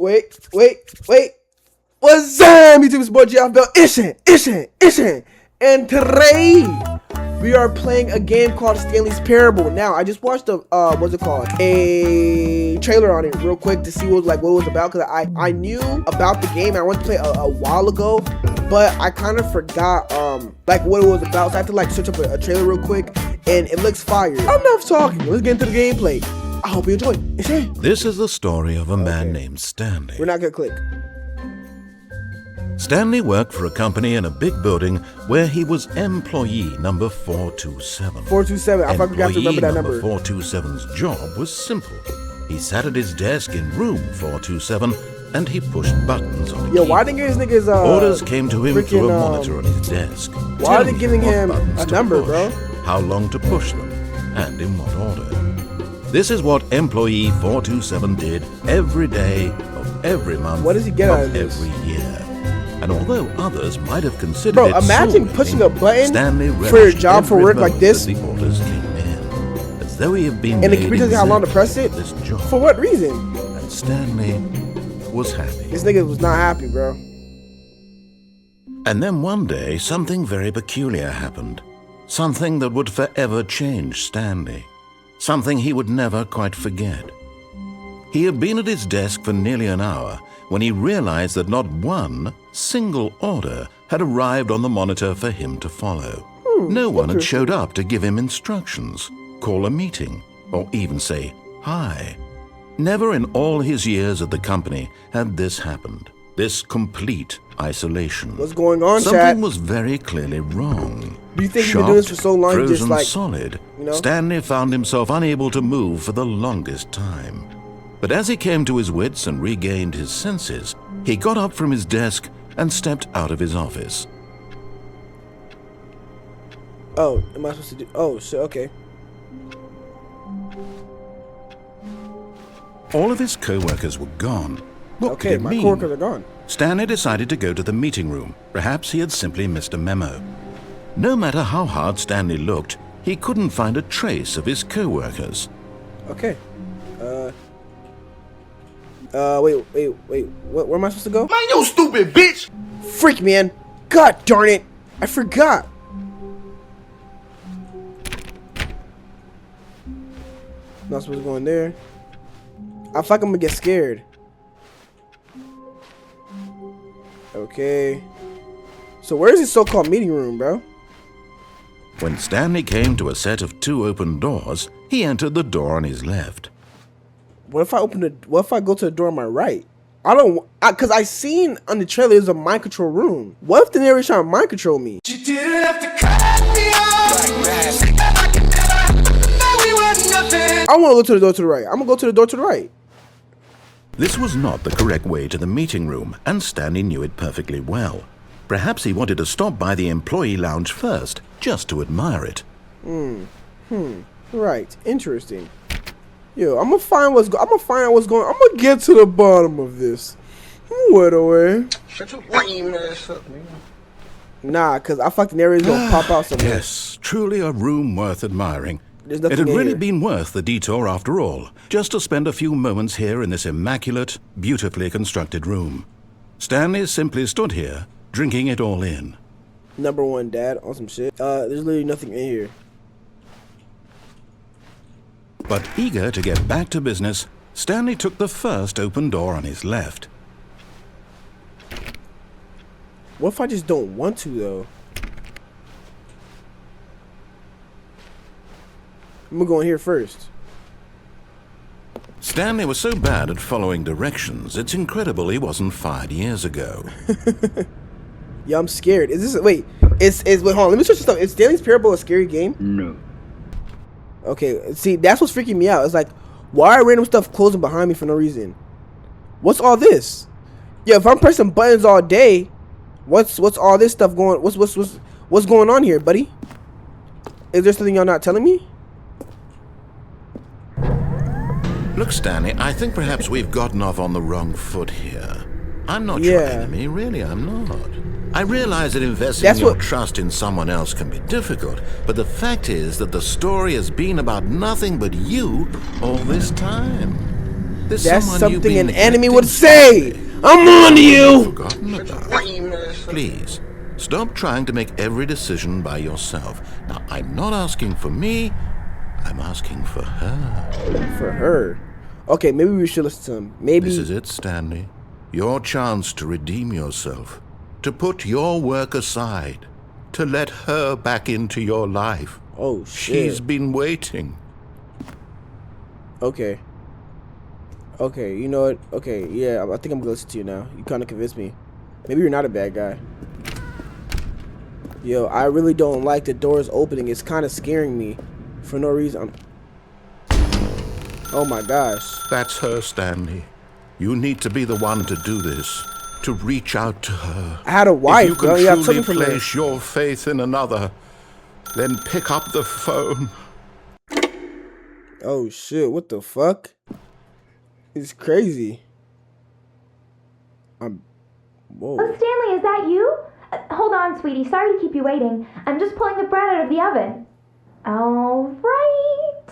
Wait. What's up, YouTube? It's boy Bell. Ishin. And today we are playing a game called Stanley's Parable. Now, I just watched what's it called? A trailer on it real quick to see what it was about, because I knew about the game and I wanted to play a while ago, but I kind of forgot like what it was about. So I had to like search up a trailer real quick, and it looks fire. Enough talking. Let's get into the gameplay. I hope you enjoy. This is the story of a man named Stanley. We're not gonna click. Stanley worked for a company in a big building where he was employee number 427. 427. I forgot to remember that number. 427's job was simple. He sat at his desk in room 427 and he pushed buttons on a Yo, keyboard. why didn't they give his Orders came to him through a monitor on his desk. Why are they giving him a number, bro? How long to push them, and in what order. This is what employee 427 did every day of every month. What does he get out of this? Every year. And although others might have considered Bro, it imagine soul-winning, pushing a button Stanley for your job for every work like moment this, that the orders came in, as though he had been and the made computer tells you how long to press it. this job. For what reason? And Stanley was happy. This nigga was not happy, bro. And then one day, something very peculiar happened. Something that would forever change Stanley. Something he would never quite forget. He had been at his desk for nearly an hour when he realized that not one single order had arrived on the monitor for him to follow. No one had showed up to give him instructions, call a meeting, or even say hi. Never in all his years at the company had this happened. This complete isolation. What's going on, Something chat? was very clearly wrong. Do you think you've been doing this for so long, frozen just like, solid, you know? Stanley found himself unable to move for the longest time. But as he came to his wits and regained his senses, he got up from his desk and stepped out of his office. Oh, am I supposed to do? Oh, shit. Okay. All of his co-workers were gone. What could Okay, it my mean? coworkers are gone. Stanley decided to go to the meeting room. Perhaps he had simply missed a memo. No matter how hard Stanley looked, he couldn't find a trace of his co-workers. Okay. Wait. Where am I supposed to go? Man, you stupid bitch! Freak, man. God darn it. I forgot. Not supposed to go in there. I feel like I'm gonna get scared. Okay. So where's this so-called meeting room, bro? When Stanley came to a set of 2 open doors, he entered the door on his left. What if I what if I go to the door on my right? I don't, cause I seen on the trailer there's a mind control room. What if the narrator's trying to mind control me? You didn't have to cut me off. I want to go to the door to the right. I'm gonna go to the door to the right. This was not the correct way to the meeting room, and Stanley knew it perfectly well. Perhaps he wanted to stop by the employee lounge first, just to admire it. Right. Interesting. Yo, I'm gonna find out what's going. I'm gonna get to the bottom of this. Wait away. Shut your lame ass up, man. Nah, cause I feel like the narrator's gonna pop out somewhere. Yes, truly a room worth admiring. There's It nothing had in really here. been worth the detour after all, just to spend a few moments here in this immaculate, beautifully constructed room. Stanley simply stood here, drinking it all in. Number one, Dad, on some shit. There's literally nothing in here. But eager to get back to business, Stanley took the first open door on his left. What if I just don't want to though? I'm gonna go in here first. Stanley was so bad at following directions, it's incredible he wasn't fired years ago. Yeah, I'm scared. Is this wait? Wait, hold on. Let me switch this up. Is Stanley's Parable a scary game? No. Okay, see, that's what's freaking me out. It's like, why are random stuff closing behind me for no reason? What's all this? Yeah, if I'm pressing buttons all day, what's all this stuff going? What's going on here, buddy? Is there something y'all not telling me? Look, Stanley, I think perhaps we've gotten off on the wrong foot here. I'm not your Yeah. enemy, really, I'm not. I realize that investing That's your what- trust in someone else can be difficult, but the fact is that the story has been about nothing but you all this time. There's That's someone you've something been an enemy neglecting would say. Stanley. I'm on to you. Forgotten about. Please, stop trying to make every decision by yourself. Now, I'm not asking for me, I'm asking for her. For her. Okay, maybe we should listen to him. Maybe. This is it, Stanley. Your chance to redeem yourself, to put your work aside, to let her back into your life. Oh, shit. She's been waiting. Okay. Okay, you know what? Okay, yeah, I think I'm gonna listen to you now. You kind of convinced me. Maybe you're not a bad guy. Yo, I really don't like the doors opening. It's kind of scaring me for no reason. Oh my gosh. That's her, Stanley. You need to be the one to do this, to reach out to her. I had a wife, If you bro. can You have truly something from her. place your faith in another, then pick up the phone. Oh shit! What the fuck? It's crazy. Whoa. Oh, Stanley, is that you? Hold on, sweetie. Sorry to keep you waiting. I'm just pulling the bread out of the oven. All right.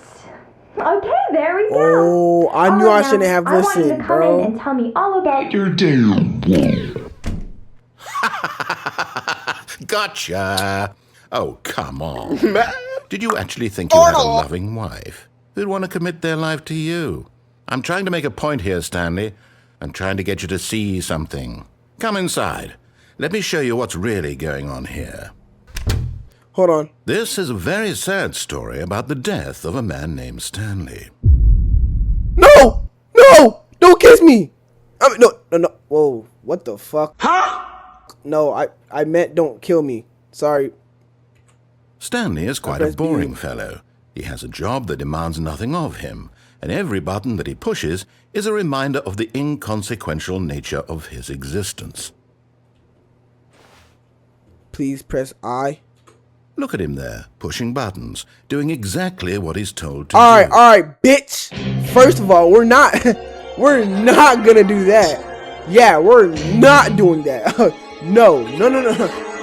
Okay, there we go. Oh, I knew I shouldn't have I want you listened, to come bro. in and tell me all about your Gotcha. Oh, come on. Did you actually think you had a loving wife who'd want to commit their life to you? I'm trying to make a point here, Stanley. I'm trying to get you to see something. Come inside. Let me show you what's really going on here. Hold on. This is a very sad story about the death of a man named Stanley. No! No! Don't kiss me! I mean, no. Whoa, what the fuck? Huh? No, I meant don't kill me. Sorry. Stanley is quite a boring fellow. He has a job that demands nothing of him, and every button that he pushes is a reminder of the inconsequential nature of his existence. Please press I. Look at him there, pushing buttons, doing exactly what he's told to do. Alright, bitch. First of all, we're not gonna do that. Yeah, we're not doing that. No.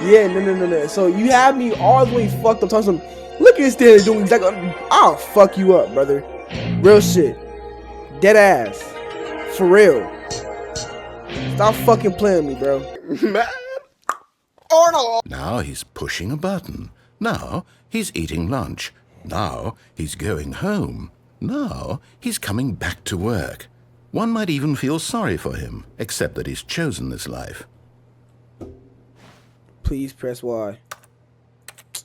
Yeah, no. So you have me all the way fucked up. Talking some, look at this thing doing exactly. I'll fuck you up, brother. Real shit. Dead ass. For real. Stop fucking playing with me, bro. Now he's pushing a button. Now he's eating lunch. Now he's going home. Now he's coming back to work. One might even feel sorry for him, except that he's chosen this life. Please press Y.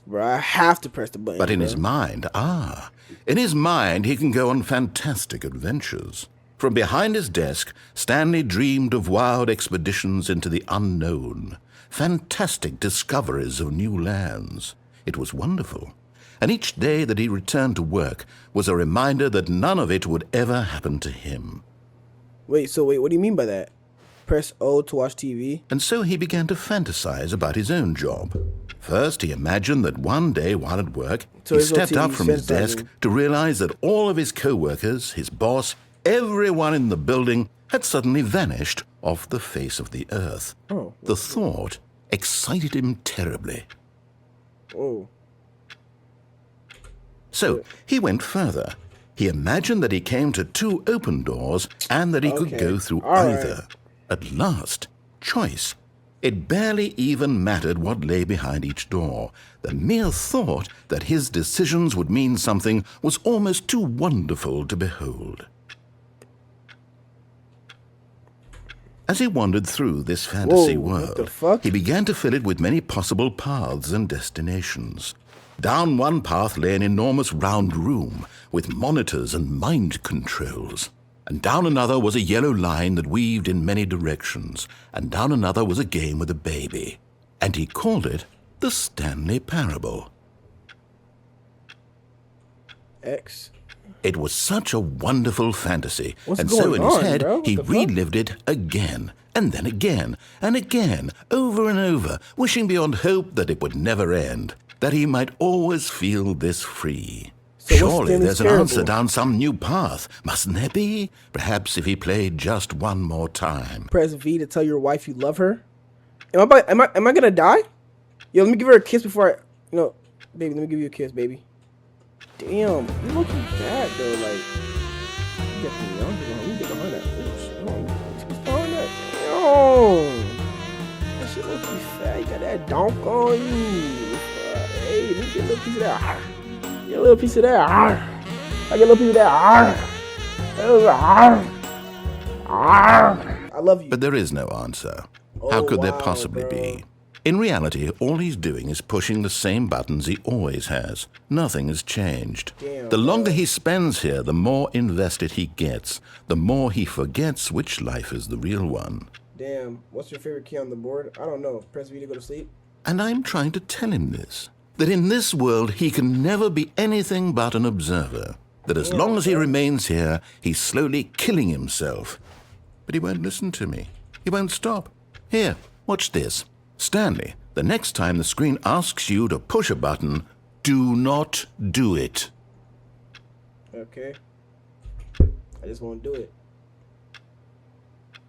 Bro, I have to press the button. But in bro. his mind, he can go on fantastic adventures. From behind his desk, Stanley dreamed of wild expeditions into the unknown, fantastic discoveries of new lands. It was wonderful. And each day that he returned to work was a reminder that none of it would ever happen to him. Wait, what do you mean by that? Press O to watch TV? And so he began to fantasize about his own job. First, he imagined that one day while at work, So he there's no stepped up TV from his sense, desk to realize that all of his co-workers, his boss, everyone in the building had suddenly vanished off the face of the earth. Oh. The thought excited him terribly. Oh. So he went further. He imagined that he came to two open doors and that he could go through either. At last, choice. It barely even mattered what lay behind each door. The mere thought that his decisions would mean something was almost too wonderful to behold. As he wandered through this fantasy world, he began to fill it with many possible paths and destinations. Down one path lay an enormous round room with monitors and mind controls. And down another was a yellow line that weaved in many directions. And down another was a game with a baby. And he called it the Stanley Parable. X. It was such a wonderful fantasy. What's and going so in his on, head, bro? What he the fuck? relived it again, and then again, and again, over and over, wishing beyond hope that it would never end, that he might always feel this free. So Surely what's there's an terrible? answer down some new path, mustn't there be? Perhaps if he played just one more time. Press V to tell your wife you love her. Am I gonna die? Yo, let me give her a kiss before baby, let me give you a kiss, baby. Damn, you looking bad though, like you got the young, you behind that? What's behind that? Yo, that shit look too fat. You got that donk on you. Hey, let me get a little piece of that. Get a little piece of that. I get a little piece of that. I love you. But there is no answer. How could there possibly be? In reality, all he's doing is pushing the same buttons he always has. Nothing has changed. Damn, the longer he spends here, the more invested he gets. The more he forgets which life is the real one. Damn, what's your favorite key on the board? I don't know. Press V to go to sleep? And I'm trying to tell him this. That in this world, he can never be anything but an observer. That as long as he remains here, he's slowly killing himself. But he won't listen to me. He won't stop. Here, watch this. Stanley, the next time the screen asks you to push a button, do not do it. Okay. I just won't do it.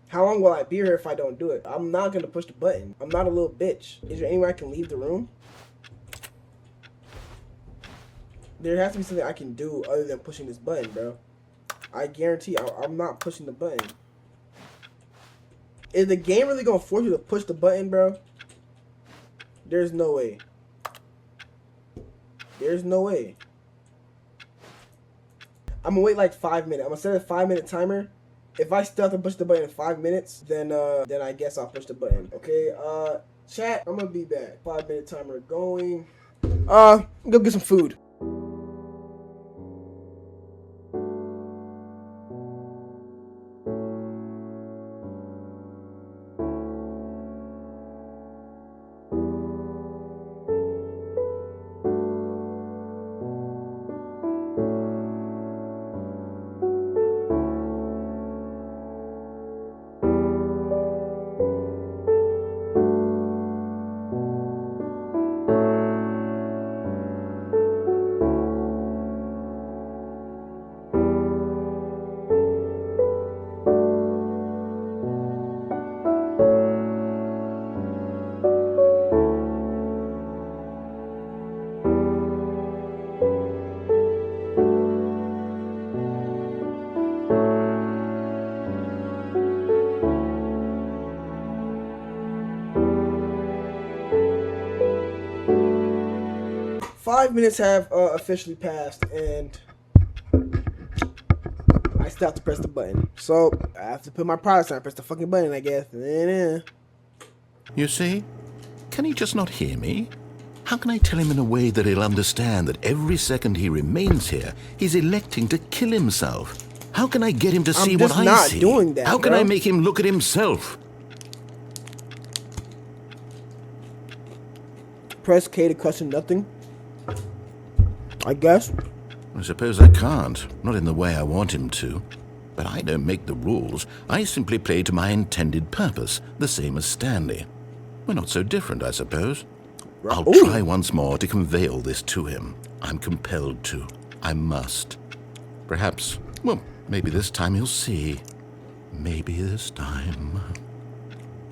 How long will I be here if I don't do it? I'm not gonna push the button. I'm not a little bitch. Is there any way I can leave the room? There has to be something I can do other than pushing this button, bro. I guarantee I'm not pushing the button. Is the game really gonna force you to push the button, bro? There's no way. There's no way. I'm gonna wait like 5 minutes. I'm gonna set a 5-minute timer. If I still have to push the button in 5 minutes, then I guess I'll push the button. Okay, chat, I'm gonna be back. 5-minute timer going. Go get some food. Five minutes have officially passed, and I still have to press the button. So I have to put my products on. Press the fucking button, I guess. You see? Can he just not hear me? How can I tell him in a way that he'll understand that every second he remains here, he's electing to kill himself? How can I get him to see what I see? I'm just not doing that, How can bro. I make him look at himself? Press K to question nothing, I guess. I suppose I can't, not in the way I want him to. But I don't make the rules. I simply play to my intended purpose, the same as Stanley. We're not so different, I suppose. I'll try once more to convey all this to him. I'm compelled to. I must. Perhaps, well, maybe this time he'll see. Maybe this time.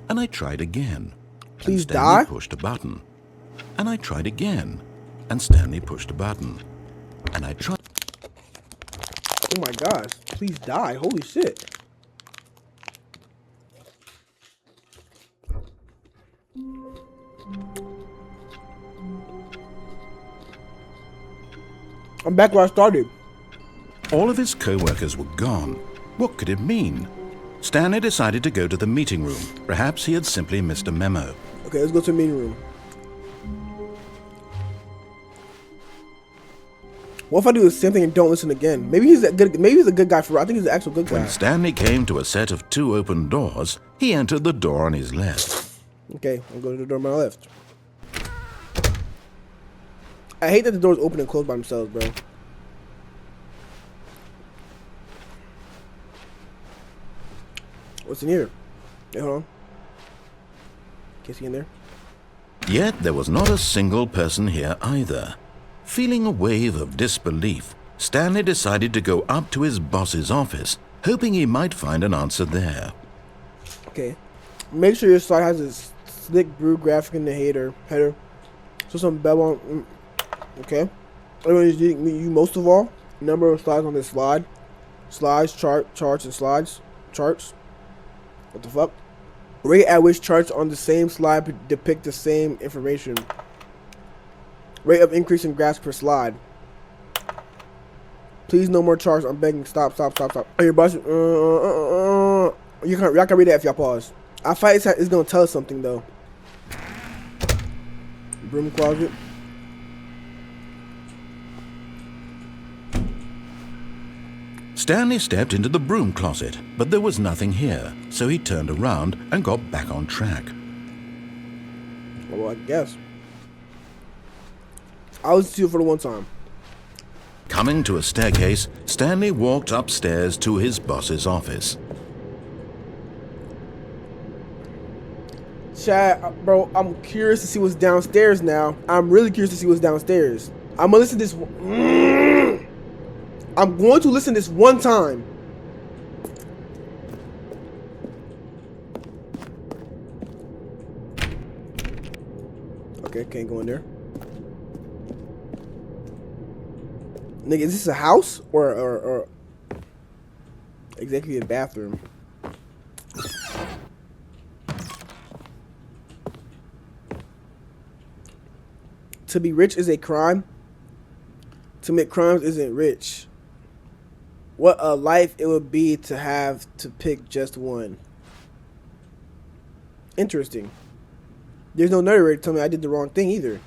And I tried again. Please and Stanley die? pushed a button. And I tried again. And Stanley pushed a button. And I tried. Oh my gosh. Please die. Holy shit. I'm back where I started. All of his co-workers were gone. What could it mean? Stanley decided to go to the meeting room. Perhaps he had simply missed a memo. Okay, let's go to the meeting room. What if I do the same thing and don't listen again? Maybe he's a good guy for real. I think he's an actual good guy. When Stanley came to a set of 2 open doors, he entered the door on his left. Okay, I'm going to the door on my left. I hate that the doors open and close by themselves, bro. What's in here? Hey, hold on. Can't see in there. Yet there was not a single person here either. Feeling a wave of disbelief, Stanley decided to go up to his boss's office, hoping he might find an answer there. Okay. Make sure your slide has a slick brew graphic in the header. So some bell on. Okay. Everyone is using you most of all. Number of slides on this slide. Slides, charts, and slides. Charts. What the fuck? Rate at which charts on the same slide depict the same information. Rate of increase in graphs per slide. Please no more charts. I'm begging. Stop. Oh, your boss. Y'all can read that if y'all pause. I fight it's gonna tell us something though. Broom closet. Stanley stepped into the broom closet, but there was nothing here, so he turned around and got back on track. Well, I guess. I'll listen to you for the one time. Coming to a staircase, Stanley walked upstairs to his boss's office. Chad, bro, I'm curious to see what's downstairs now. I'm really curious to see what's downstairs. I'm gonna listen to this. I'm going to listen this one time. Okay, can't go in there. Nigga, is this a house or executive bathroom? To be rich is a crime. To commit crimes isn't rich. What a life it would be to have to pick just one. Interesting. There's no narrator to tell me I did the wrong thing either.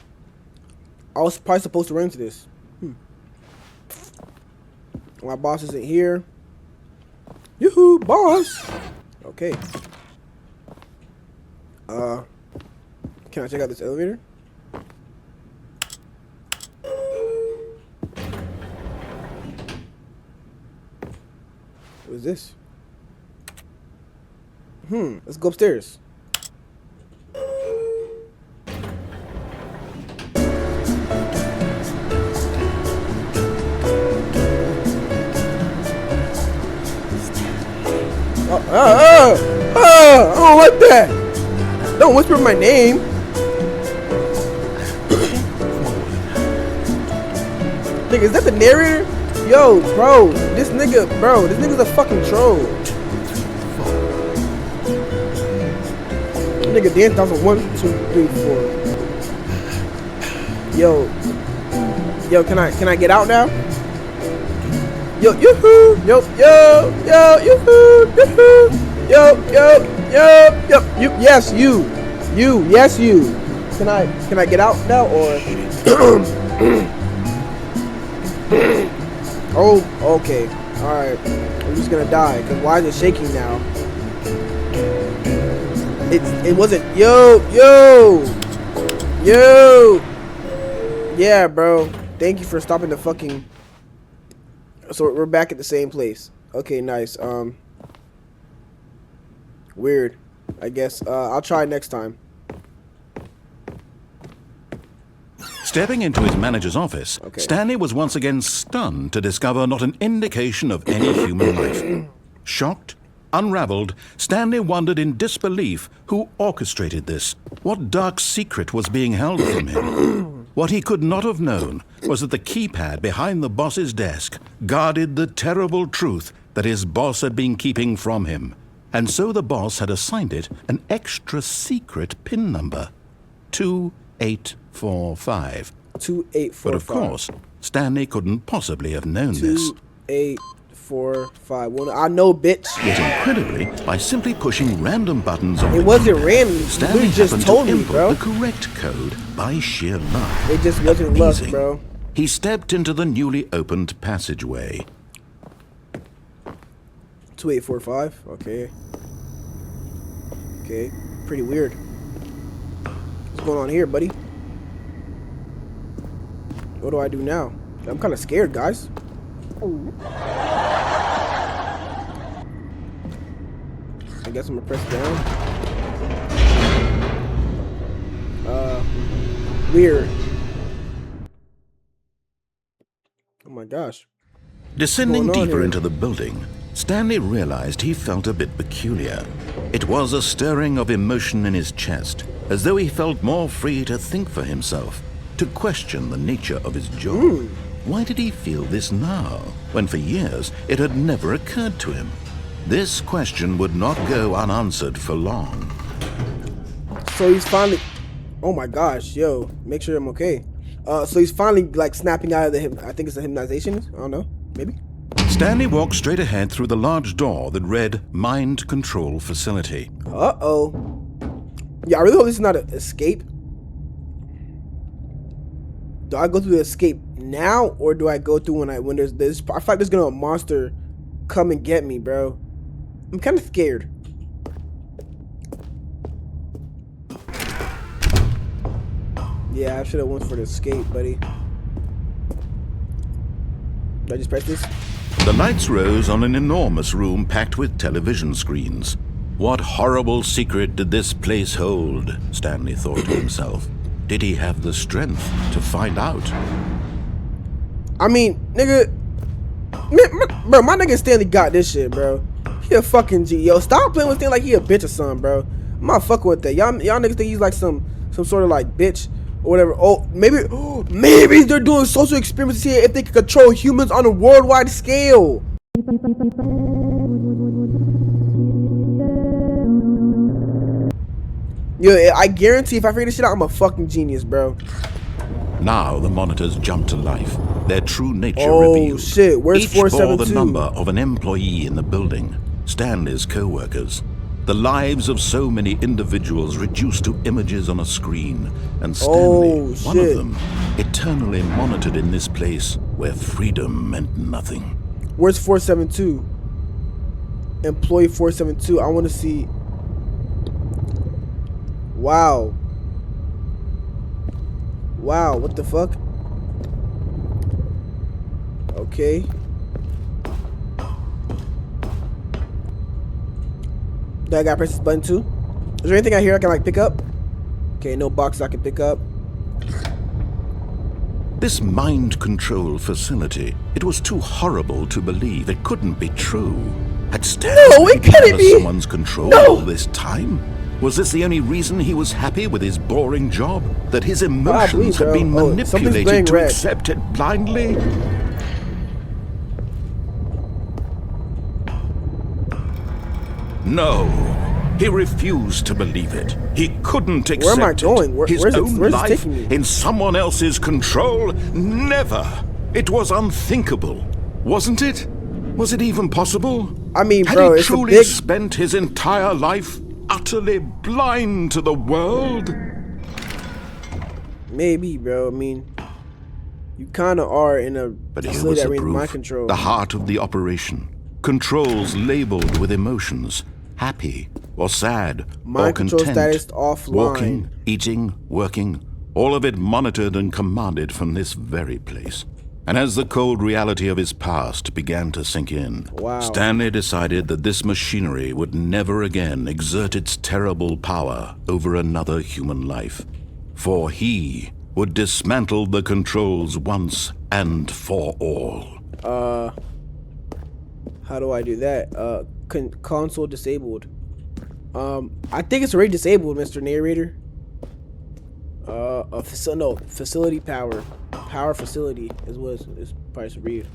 I was probably supposed to run into this. My boss isn't here. Yoo-hoo, boss. Okay. Can I check out this elevator? What is this? Let's go upstairs. I don't like that. Don't whisper my name. Nigga, is that the narrator? Yo, bro, this nigga's a fucking troll. Nigga dance off of 1, 2, 3, 4. Yo, can I get out now? Yo, yoo-hoo, yo, yoo-hoo, yoo-hoo, yo, yes, you, yes, you. Can I get out now or? Oh, okay, all right. I'm just gonna die because why is it shaking now? It wasn't. Yo. Yeah, bro. Thank you for stopping the fucking. So we're back at the same place. Okay, nice. Weird. I guess I'll try next time. Stepping into his manager's office, Okay. Stanley was once again stunned to discover not an indication of any human life. Shocked, unraveled, Stanley wondered in disbelief who orchestrated this. What dark secret was being held from him? What he could not have known was that the keypad behind the boss's desk guarded the terrible truth that his boss had been keeping from him. And so the boss had assigned it an extra secret PIN number. 2845. 2845. But of course, Stanley couldn't possibly have known this. 2845. Well, I know, bitch. Yet incredibly, by simply pushing random buttons on It the wasn't keyboard, random. Stanley You just happened told to me, input bro. the correct code by sheer luck. It just wasn't luck, Amazing. bro. He stepped into the newly opened passageway. 2845. Okay. Okay. Pretty weird. What's going on here, buddy? What do I do now? I'm kind of scared, guys. I guess I'm gonna press down. Weird. Oh my gosh. Descending What's going on deeper here? into the building, Stanley realized he felt a bit peculiar. It was a stirring of emotion in his chest, as though he felt more free to think for himself, to question the nature of his job. Why did he feel this now, when for years it had never occurred to him? This question would not go unanswered for long. So he's finally... Oh my gosh, yo, make sure I'm okay. So he's finally like snapping out of the I think it's the hypnotization. I don't know, maybe. Stanley walked straight ahead through the large door that read Mind Control Facility. Uh-oh. Yeah, I really hope this is not an escape. Do I go through the escape now, or do I go through when there's this? I feel like there's gonna a monster come and get me, bro. I'm kind of scared. Yeah, I should have went for the escape, buddy. Did I just press this? The lights rose on an enormous room packed with television screens. What horrible secret did this place hold? Stanley thought to himself. Did he have the strength to find out? I mean, nigga, bro, my nigga Stanley got this shit, bro. He a fucking G. Yo, stop playing with Stanley like he a bitch or something, bro. I'm not fucking with that. Y'all niggas think he's like some sort of like bitch or whatever. Oh, maybe they're doing social experiments here if they can control humans on a worldwide scale. Yo, I guarantee if I figure this shit out, I'm a fucking genius, bro. Now the monitors jumped to life, their true nature Oh revealed. shit, where's Each bore 472? the number of an employee in the building, Stanley's co-workers. The lives of so many individuals reduced to images on a screen, and Stanley, one of them, eternally monitored in this place where freedom meant nothing. Where's 472? Employee 472. I want to see. Wow. Wow, what the fuck? Okay. Do I gotta press this button too? Is there anything I hear I can like pick up? Okay, no box I can pick up. This mind control facility, it was too horrible to believe. It couldn't be true. Had Stanley been under someone's control all this time? Was this the only reason he was happy with his boring job? That his emotions had been manipulated to accept it blindly? No, he refused to believe it. He couldn't accept Where am I going? His own life in someone else's control? Never. It was unthinkable, wasn't it? Was it even possible? I mean, had bro, he it's truly a big... spent his entire life utterly blind to the world? Maybe, bro. I mean, you kind of are in a But here was the mind proof, control. the heart of the operation. Controls labeled with emotions, happy or sad mind or control content. status offline. Walking, eating, working, all of it monitored and commanded from this very place. And as the cold reality of his past began to sink in, Stanley decided that this machinery would never again exert its terrible power over another human life. For he would dismantle the controls once and for all. How do I do that? Console disabled. I think it's already disabled, Mr. Narrator. Facility power. Power facility is what it's probably should read.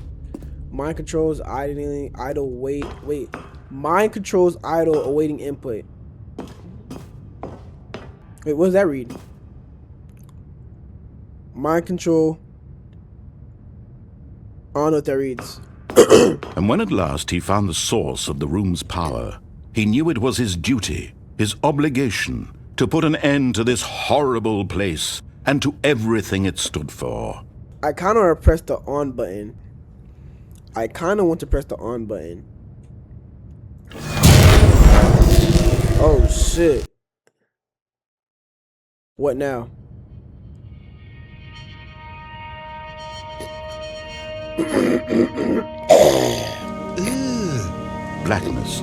Mind controls idle wait. Mind controls idle awaiting input. Wait, what does that read? Mind control. I don't know what that reads. And when at last he found the source of the room's power, he knew it was his duty, his obligation, to put an end to this horrible place and to everything it stood for. I kind of want to press the on button. Oh shit. What now? Blackness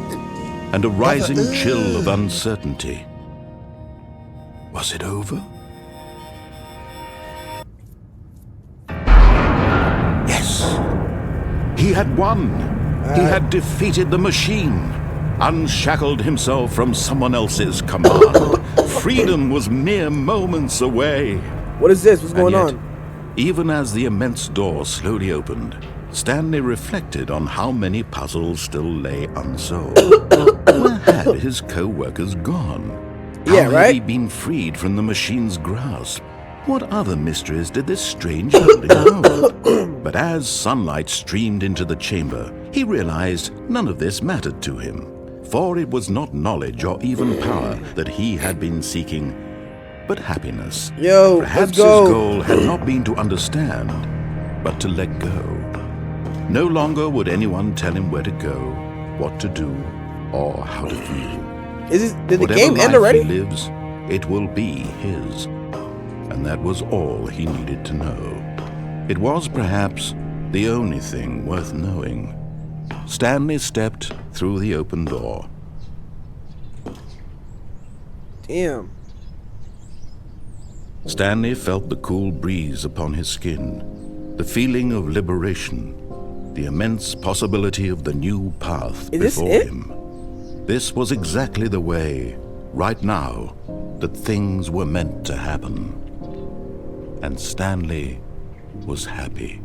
and a rising chill of uncertainty. Was it over? Yes. He had won. He had defeated the machine, unshackled himself from someone else's command. Freedom was mere moments away. What is this? What's going on? Even as the immense door slowly opened, Stanley reflected on how many puzzles still lay unsolved. Where had his co-workers gone? How Yeah, had right? he been freed from the machine's grasp? What other mysteries did this strange building hold? But as sunlight streamed into the chamber, he realized none of this mattered to him, for it was not knowledge or even power that he had been seeking, but happiness. Yo, Perhaps let's go. his goal had not been to understand, but to let go. No longer would anyone tell him where to go, what to do, or how to feel. Did the Whatever game end life already? he lives, it will be his. And that was all he needed to know. It was perhaps the only thing worth knowing. Stanley stepped through the open door. Damn. Stanley felt the cool breeze upon his skin, the feeling of liberation, the immense possibility of the new path Is this before it? him. This was exactly the way, right now, that things were meant to happen. And Stanley was happy.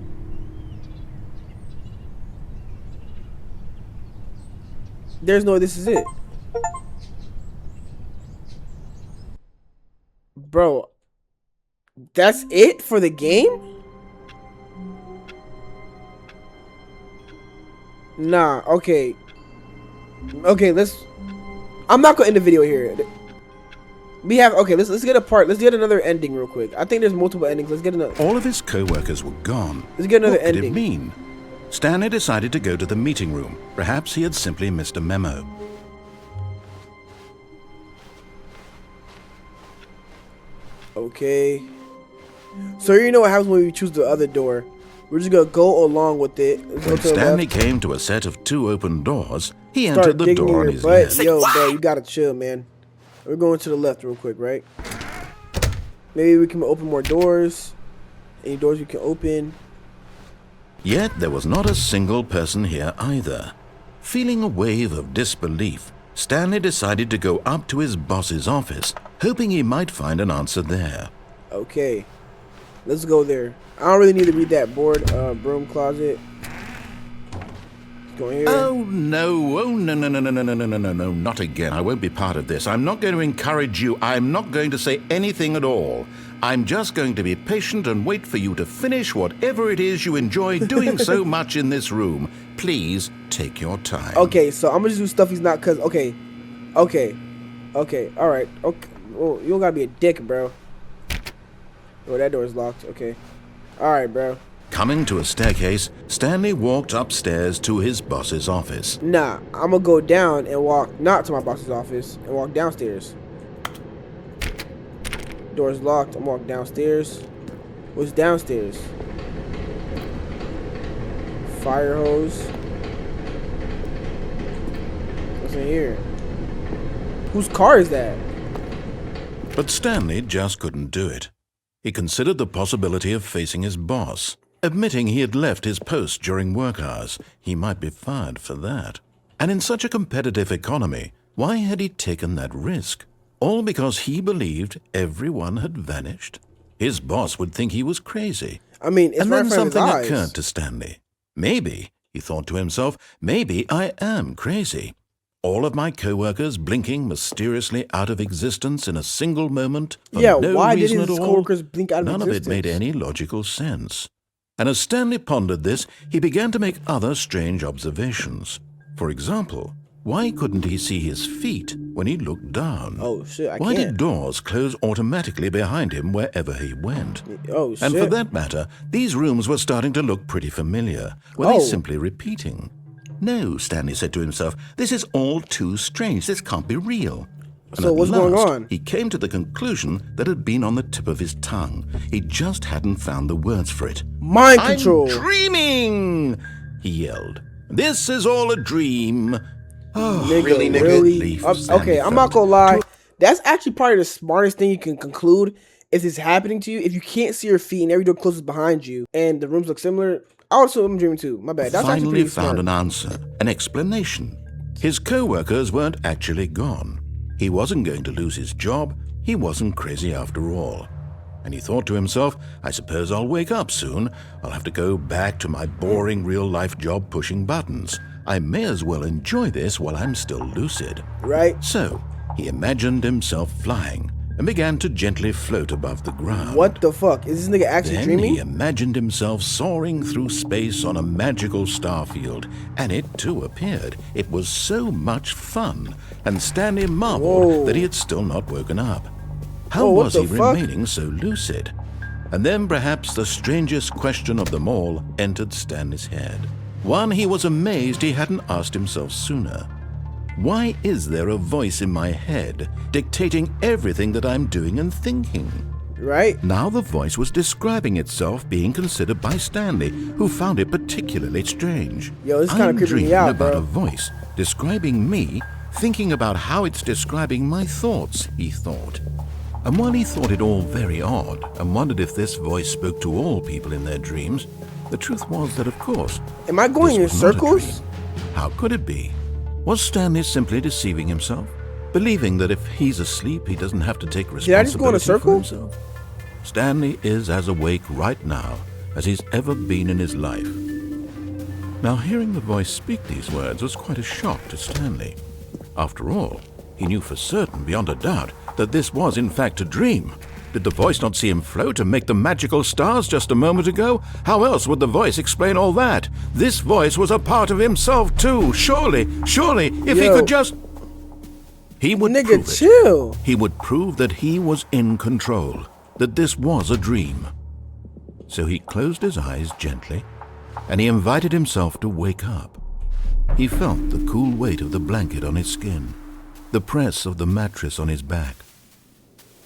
There's no this is it. Bro, that's it for the game? Nah, okay. Okay, I'm not gonna end the video here. We have let's get a part. Let's get another ending real quick. I think there's multiple endings. Let's get another. All of his co-workers were gone. Let's get another What could it ending. mean? Stanley decided to go to the meeting room. Perhaps he had simply missed a memo. Okay. So you know what happens when we choose the other door. We're just gonna go along with it. Let's go When to the Stanley left. came to a set of 2 open doors, he Start entered the digging door in on your his butt. left. Yo, bro, you gotta chill, man. We're going to the left real quick, right? Maybe we can open more doors. Any doors we can open. Yet there was not a single person here either. Feeling a wave of disbelief, Stanley decided to go up to his boss's office, hoping he might find an answer there. Okay. Let's go there. I don't really need to read that board. Broom closet. Let's go in here. Oh no, no, not again. I won't be part of this. I'm not going to encourage you. I'm not going to say anything at all. I'm just going to be patient and wait for you to finish whatever it is you enjoy doing so much in this room. Please take your time. Okay, so I'm gonna just do stuff he's not, cause okay, all right, okay. Oh, you don't gotta be a dick, bro. Oh, that door's locked. Okay, all right, bro. Coming to a staircase, Stanley walked upstairs to his boss's office. Nah, I'm gonna go down and walk not to my boss's office and walk downstairs. Door's locked. I'm walking downstairs. What's downstairs? Fire hose. What's in here? Whose car is that? But Stanley just couldn't do it. He considered the possibility of facing his boss. Admitting he had left his post during work hours, he might be fired for that. And in such a competitive economy, why had he taken that risk? All because he believed everyone had vanished? His boss would think he was crazy. I mean, it's And right then in front of his something eyes. occurred to Stanley. Maybe, he thought to himself, maybe I am crazy. All of my co-workers blinking mysteriously out of existence in a single moment for Yeah, no why did reason his at all. co-workers blink out of None existence? of it made any logical sense. And as Stanley pondered this, he began to make other strange observations. For example, why couldn't he see his feet when he looked down? Oh shit, I Why can't. did doors close automatically behind him wherever he went? Oh shit. And for that matter, these rooms were starting to look pretty familiar. Were Oh. they simply repeating? No, Stanley said to himself, this is all too strange. This can't be real. And So at what's going last, on? He came to the conclusion that had been on the tip of his tongue. He just hadn't found the words for it. Mind control. I'm dreaming, he yelled. This is all a dream. Oh, Nigga, Really, nigga? relief Okay, Stanley I'm not felt. gonna lie. That's actually probably the smartest thing you can conclude if it's happening to you. If you can't see your feet and every door closes behind you and the rooms look similar, also I'm dreaming too. My bad. That's actually Finally pretty found smart. an answer, an explanation. His co-workers weren't actually gone. He wasn't going to lose his job. He wasn't crazy after all. And he thought to himself, I suppose I'll wake up soon. I'll have to go back to my boring real-life job pushing buttons. I may as well enjoy this while I'm still lucid. Right? So, he imagined himself flying and began to gently float above the ground. What the fuck? Is this nigga actually Then dreaming? he imagined himself soaring through space on a magical starfield, and it too appeared. It was so much fun, and Stanley marveled Whoa. that he had still not woken up. How Whoa, what was the he fuck? remaining so lucid? And then perhaps the strangest question of them all entered Stanley's head. One he was amazed he hadn't asked himself sooner. Why is there a voice in my head dictating everything that I'm doing and thinking? Right? Now the voice was describing itself being considered by Stanley, who found it particularly strange. Yo, this is kinda I'm creeping me dreaming out, about bro. a voice describing me, thinking about how it's describing my thoughts, he thought. And while he thought it all very odd and wondered if this voice spoke to all people in their dreams, the truth was that, of course, Am I going in this was not a circles? dream. How could it be? Was Stanley simply deceiving himself, believing that if he's asleep, he doesn't have to take Did I just go in a responsibility for circle? himself? Stanley is as awake right now as he's ever been in his life. Now, hearing the voice speak these words was quite a shock to Stanley. After all, he knew for certain, beyond a doubt, that this was in fact a dream. Did the voice not see him float and make the magical stars just a moment ago? How else would the voice explain all that? This voice was a part of himself too. Surely, if he Yo. could just... He would prove Nigga, it. chill. He would prove that he was in control, that this was a dream. So he closed his eyes gently, and he invited himself to wake up. He felt the cool weight of the blanket on his skin, the press of the mattress on his back,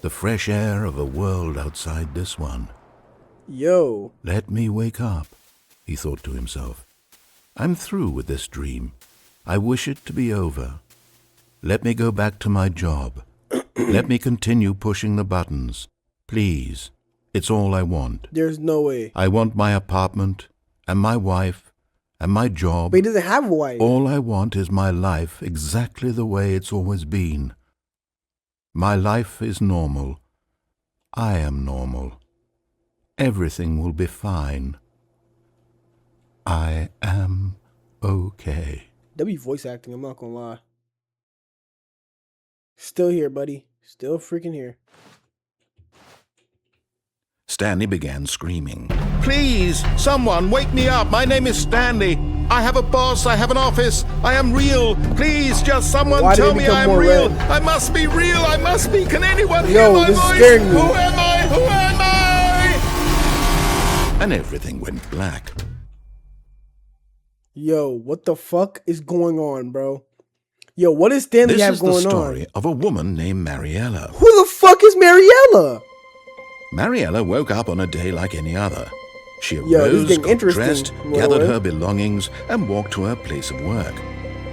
the fresh air of a world outside this one. Yo. Let me wake up, he thought to himself. I'm through with this dream. I wish it to be over. Let me go back to my job. Let me continue pushing the buttons. Please, it's all I want. There's no way. I want my apartment, and my wife, and my job. But he doesn't have a wife. All I want is my life exactly the way it's always been. My life is normal. I am normal. Everything will be fine. I am okay. That be voice acting, I'm not gonna lie. Still here, buddy. Still freaking here. Stanley began screaming. Please, someone, wake me up. My name is Stanley. I have a boss. I have an office. I am real. Please, just someone Why did tell it me become I'm more real. red? I must be real. I must be. Can anyone Yo, hear my this is voice? scaring me. Who am I? Who am I? And everything went black. Yo, what the fuck is going on, bro? Yo, what does Stanley This have is the going story on? of a woman named Mariella. Who the fuck is Mariella? Mariella woke up on a day like any other. She Yo, this is arose, getting got interesting, dressed, Roy. gathered her belongings, and walked to her place of work.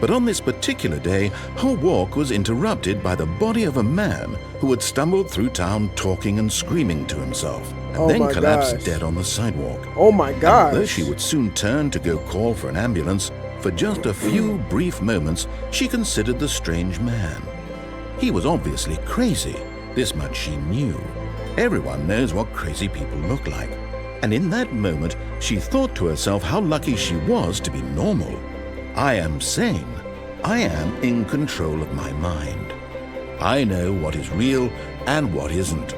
But on this particular day, her walk was interrupted by the body of a man who had stumbled through town talking and screaming to himself, and Oh then my collapsed gosh. dead on the sidewalk. Oh my Though gosh. she would soon turn to go call for an ambulance, for just a few brief moments, she considered the strange man. He was obviously crazy. This much she knew. Everyone knows what crazy people look like. And in that moment, she thought to herself how lucky she was to be normal. I am sane. I am in control of my mind. I know what is real and what isn't.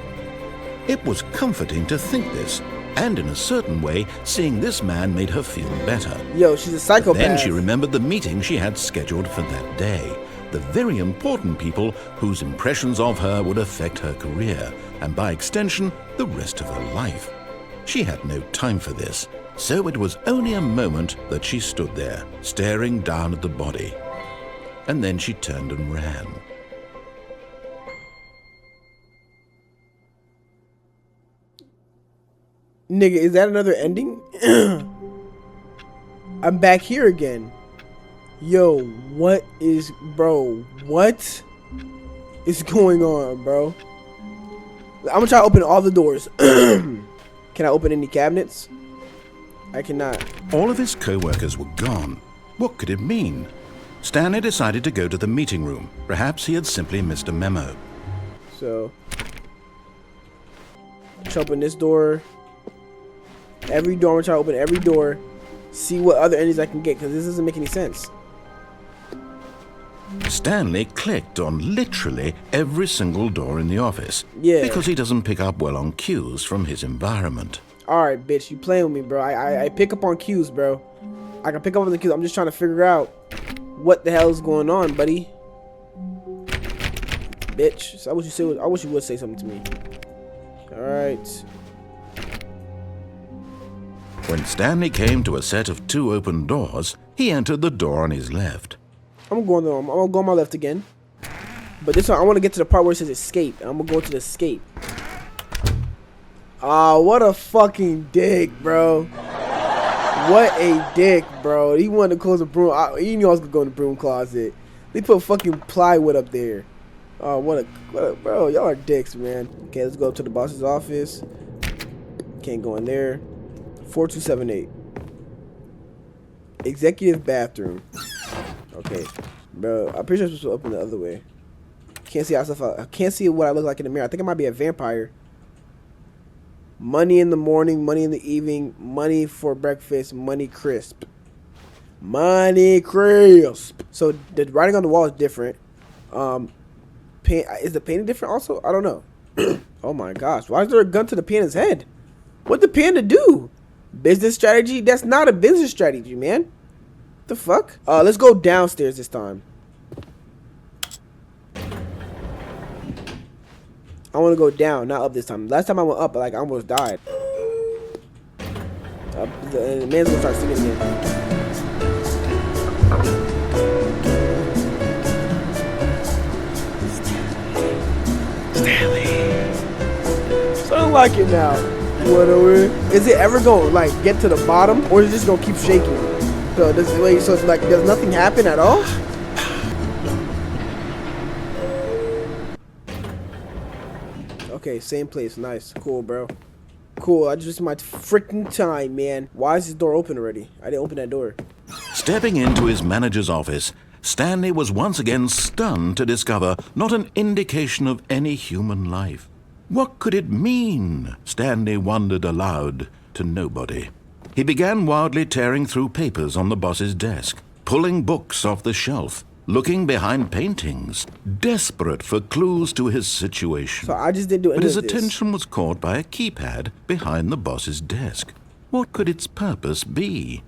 It was comforting to think this, and in a certain way, seeing this man made her feel better. Yo, she's a psychopath. Then she remembered the meeting she had scheduled for that day. The very important people whose impressions of her would affect her career, and by extension, the rest of her life. She had no time for this, so it was only a moment that she stood there, staring down at the body. And then she turned and ran. Nigga, is that another ending? I'm back here again. Yo, what is... Bro, what is going on, bro? I'm gonna try to open all the doors. Can I open any cabinets? I cannot. All of his co-workers were gone. What could it mean? Stanley decided to go to the meeting room. Perhaps he had simply missed a memo. So... Let's open this door. Every door, I'm gonna try to open every door. See what other endings I can get, because this doesn't make any sense. Stanley clicked on literally every single door in the office. Yeah. Because he doesn't pick up well on cues from his environment. Alright, bitch, you playing with me, bro. I pick up on cues, bro. I can pick up on the cues. I'm just trying to figure out what the hell is going on, buddy. Bitch. So I wish you would say something to me. Alright. When Stanley came to a set of 2 open doors, he entered the door on his left. I'm gonna go on my left again. But this one, I want to get to the part where it says escape. I'm gonna go to the escape. Ah, what a fucking dick, bro. What a dick, bro. He wanted to close the broom. He knew I was gonna go in the broom closet. They put fucking plywood up there. Oh, what a bro. Y'all are dicks, man. Okay, let's go up to the boss's office. Can't go in there. 4278. Executive bathroom. Okay, bro. I'm pretty sure I'm supposed to open the other way. Can't see myself. I can't see what I look like in the mirror. I think I might be a vampire. Money in the morning, money in the evening, money for breakfast, money crisp. Money crisp. So the writing on the wall is different. Is the painting different also? I don't know. Oh my gosh. Why is there a gun to the pana's head? What the panda do? Business strategy? That's not a business strategy, man. The fuck? Let's go downstairs this time. I want to go down, not up this time. Last time I went up, like I almost died. The man's gonna start singing again. Stanley. So I don't like it now. Is it ever gonna like get to the bottom, or is it just gonna keep shaking? So so it's like does nothing happen at all? Okay, same place. Nice. Cool, bro. Cool. I just my freaking time, man. Why is this door open already? I didn't open that door. Stepping into his manager's office, Stanley was once again stunned to discover not an indication of any human life. What could it mean? Stanley wondered aloud to nobody. He began wildly tearing through papers on the boss's desk, pulling books off the shelf, looking behind paintings, desperate for clues to his situation. So I just didn't do any But his of this. attention was caught by a keypad behind the boss's desk. What could its purpose be?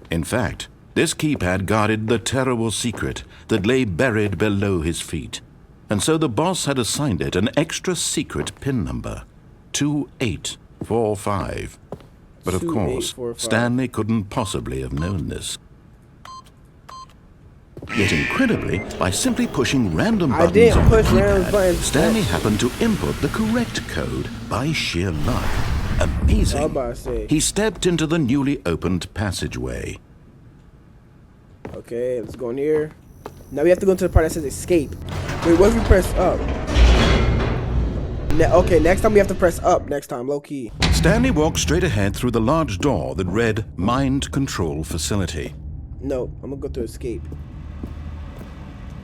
In fact, this keypad guarded the terrible secret that lay buried below his feet. And so the boss had assigned it an extra secret PIN number, 2845. But of course, 2845. Stanley couldn't possibly have known this. Yet incredibly, by simply pushing random buttons didn't on the push random keypad, buttons. Stanley happened to input the correct code by sheer luck. Amazing. I was about to say. He stepped into the newly opened passageway. Okay, let's go in here. Now we have to go into the part that says escape. Wait, what if we press up? Okay, next time we have to press up. Next time, low key. Stanley walked straight ahead through the large door that read Mind Control Facility. No, I'm gonna go to escape.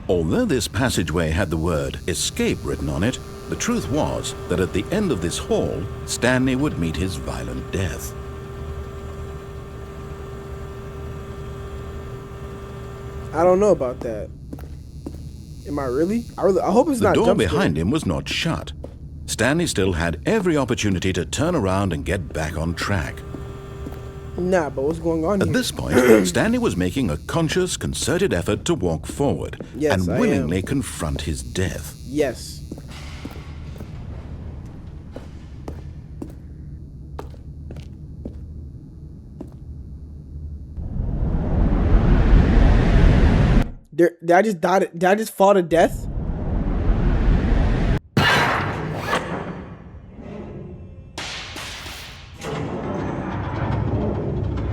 Although this passageway had the word escape written on it, the truth was that at the end of this hall, Stanley would meet his violent death. I don't know about that. Am I really? I hope it's The not door jump behind scare. him was not shut. Stanley still had every opportunity to turn around and get back on track. Nah, but what's going on At here? this point, Stanley was making a conscious, concerted effort to walk forward Yes, and I am. willingly confront his death. Yes. Did I just die? Did I just fall to death?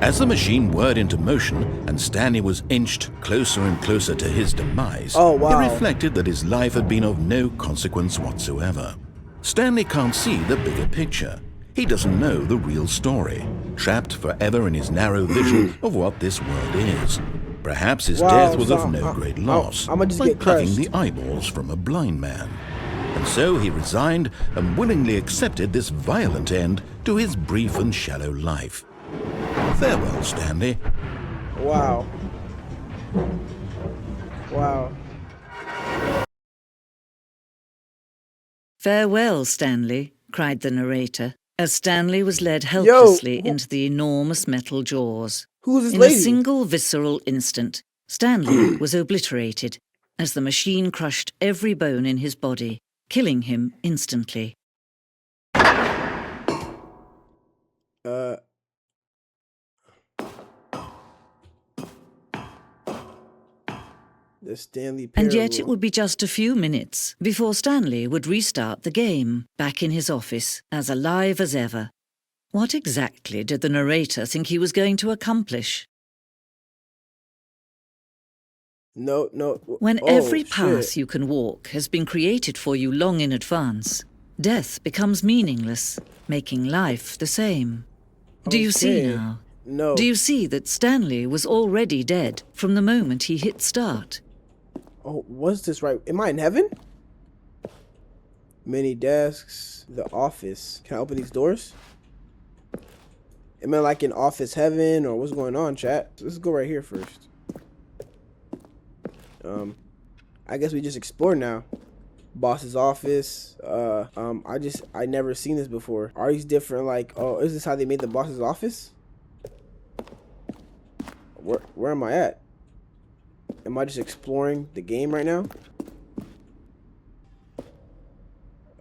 As the machine whirred into motion and Stanley was inched closer and closer to his demise, Oh, wow. he reflected that his life had been of no consequence whatsoever. Stanley can't see the bigger picture. He doesn't know the real story, trapped forever in his narrow vision of what this world is. Perhaps his Wow, death was so of no great loss, I'ma just like get plucking crushed. the eyeballs from a blind man. And so he resigned and willingly accepted this violent end to his brief and shallow life. Farewell, Stanley. Wow. Wow. "Farewell, Stanley," cried the narrator, as Stanley was led helplessly into the enormous metal jaws. Who's this In lady? a single visceral instant, Stanley was obliterated as the machine crushed every bone in his body, killing him instantly. The Stanley And Parable. yet it would be just a few minutes before Stanley would restart the game, back in his office, as alive as ever. What exactly did the narrator think he was going to accomplish? No. When Oh, every shit. path you can walk has been created for you long in advance, death becomes meaningless, making life the same. Do you see Okay. now? No. Do you see that Stanley was already dead from the moment he hit start? Oh, what's this right? Am I in heaven? Many desks. The office. Can I open these doors? Am I like in office heaven or what's going on, chat? Let's go right here first. I guess we just explore now. Boss's office. I never seen this before. Are these different? Like, oh, is this how they made the boss's office? Where am I at? Am I just exploring the game right now?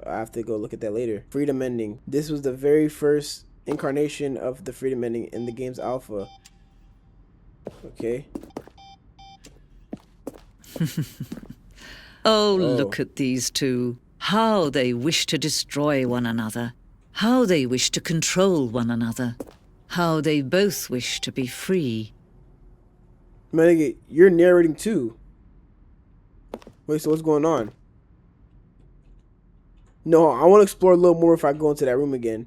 I have to go look at that later. Freedom ending. This was the very first incarnation of the freedom ending in the game's alpha. Okay. Oh, look at these two. How they wish to destroy one another. How they wish to control one another. How they both wish to be free. Man, nigga, you're narrating too. Wait, so what's going on? No, I want to explore a little more if I go into that room again.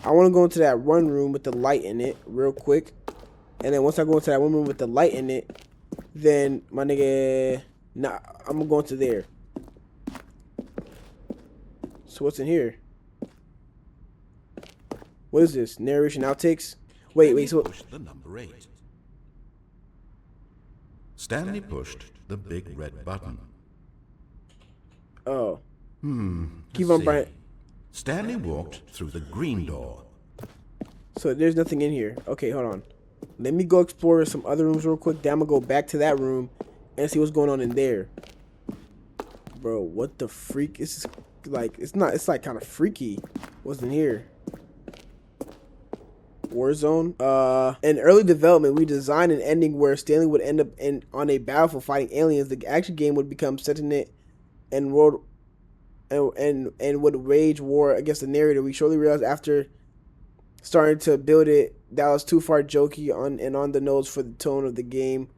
I want to go into that one room with the light in it real quick. And then once I go into that one room with the light in it, then my nigga, nah, I'm gonna go into there. So what's in here? What is this? Narration outtakes? Wait, so Pushed the number 8. Stanley pushed the big red button. oh. Keep Let's on see. Brian. Stanley walked through the green door. So there's nothing in here. Okay, hold on. Let me go explore some other rooms real quick. Then I'm gonna go back to that room and see what's going on in there. Bro, what the freak? It's like it's like kind of freaky. What's in here? Warzone. In early development, we designed an ending where Stanley would end up on a battlefield fighting aliens. The action game would become sentient and world and would wage war against the narrator. We shortly realized after starting to build it that was too far jokey on the nose for the tone of the game.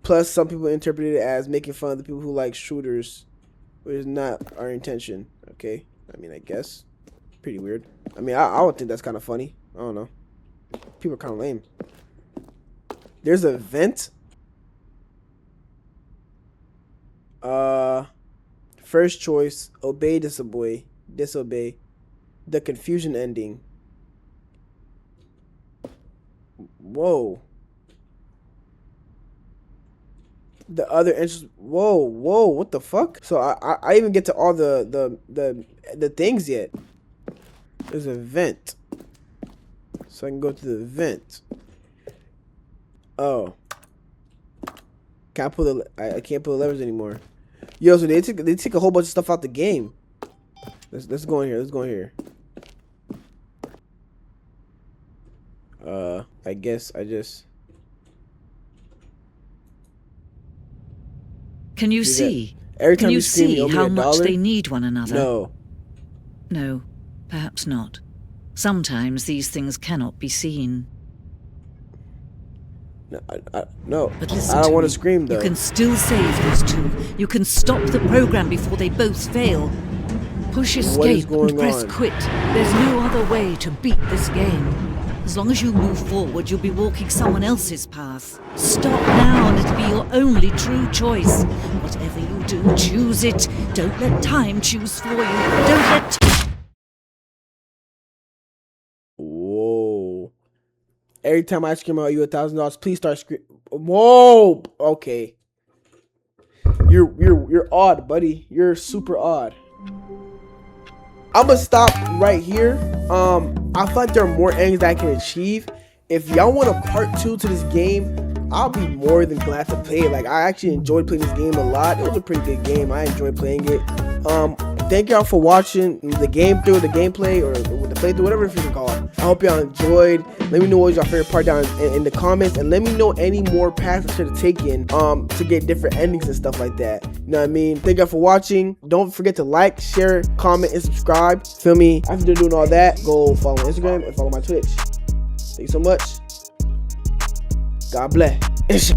Plus, some people interpreted it as making fun of the people who like shooters, which is not our intention. Okay, I mean, I guess pretty weird. I mean, I would think that's kind of funny. I don't know. People are kind of lame. There's a vent. First choice, obey, disobey. The confusion ending. Whoa. The other entrance. Whoa, what the fuck? So I even get to all the things yet. There's a vent. So I can go to the vent. Oh. Can't pull the I can't pull the levers anymore. Yo, so they took a whole bunch of stuff out the game. Let's go in here. Let's go in here. I guess I just. Can you that. see? Every Can time you you scream, see you owe me how a much dollar? they need one another? No. No, perhaps not. Sometimes these things cannot be seen. No. But listen I don't to want me. to scream though. You can still save these two. You can stop the program before they both fail. Push escape going and press on? quit. There's no other way to beat this game. As long as you move forward, you'll be walking someone else's path. Stop now and it'll be your only true choice. Whatever you do. Choose it. Don't let time choose for you. Don't let... Whoa. Every time I scream out you $1,000, please start screaming. Whoa. Okay. You're odd, buddy. You're super odd. I'm gonna stop right here. I feel like there are more endings that I can achieve. If y'all want a part 2 to this game, I'll be more than glad to play it. Like, I actually enjoyed playing this game a lot. It was a pretty good game. I enjoyed playing it. Thank y'all for watching the gameplay, or the playthrough, whatever you can call it. I hope y'all enjoyed. Let me know what was your favorite part down in the comments, and let me know any more paths I should have taken to get different endings and stuff like that. You know what I mean? Thank y'all for watching. Don't forget to like, share, comment, and subscribe. Feel me? After doing all that, go follow my Instagram and follow my Twitch. Thank you so much. God bless.